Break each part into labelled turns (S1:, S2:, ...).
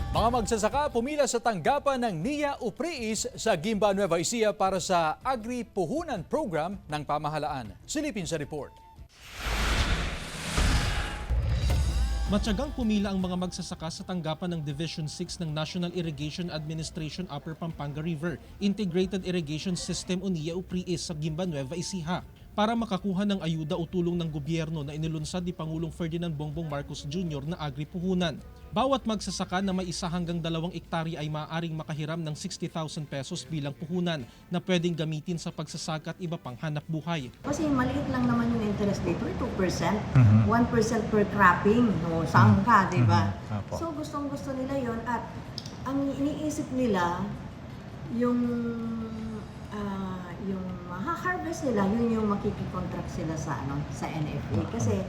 S1: Mga magsasaka pumila sa tanggapan ng NIA Upriis sa Gimba, Nueva Ecija para sa Agri-Puhunan Program ng pamahalaan. Silipin sa report.
S2: Matyagang pumila ang mga magsasaka sa tanggapan ng Division 6 ng National Irrigation Administration Upper Pampanga River Integrated Irrigation System o NIA Upriis sa Gimba, Nueva Ecija para makakuha ng ayuda o tulong ng gobyerno na inilunsad ni Pangulong Ferdinand Bongbong Marcos Jr. na Agri-Puhunan. Bawat magsasaka na may 1 hanggang 2 ektarya ay maaaring makahiram ng 60,000 pesos bilang puhunan na pwedeng gamitin sa pagsasaka at iba pang hanap buhay.
S3: Kasi maliit lang naman yung interest dito, 2%, 1% per cropping, no, sangka, di ba? So gustong-gusto nila yon at ang iniisip nila yung maha-harvest nila, yun yung makikikontract sila sa NFA kasi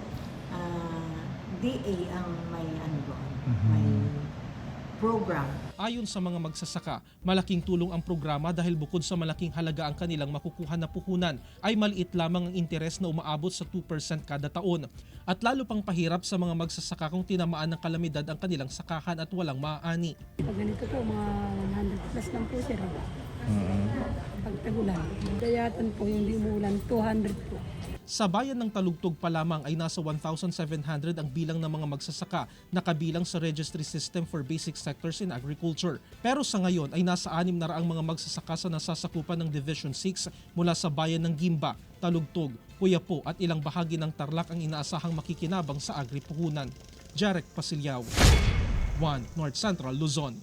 S3: DA ang may doon, may program.
S2: Ayon sa mga magsasaka, malaking tulong ang programa dahil bukod sa malaking halaga ang kanilang makukuha na puhunan, ay maliit lamang ang interes na umaabot sa 2% kada taon. At lalo pang pahirap sa mga magsasaka kung tinamaan ng kalamidad ang kanilang sakahan at walang maaani.
S4: Pag ganito po, mga 100 plus lang po sir. Pag tagulan. Dayatan po, hindi umulan, 200 po.
S2: Sa bayan ng Talugtog pa lamang ay nasa 1,700 ang bilang ng mga magsasaka na kabilang sa Registry System for Basic Sectors in Agriculture. Pero sa ngayon ay nasa 600 mga magsasaka sa nasasakupan ng Division 6 mula sa bayan ng Gimba, Talugtog, Quiapo at ilang bahagi ng Tarlac ang inaasahang makikinabang sa Agri-Puhunan. Jarek Pasilyao, 1 North Central Luzon.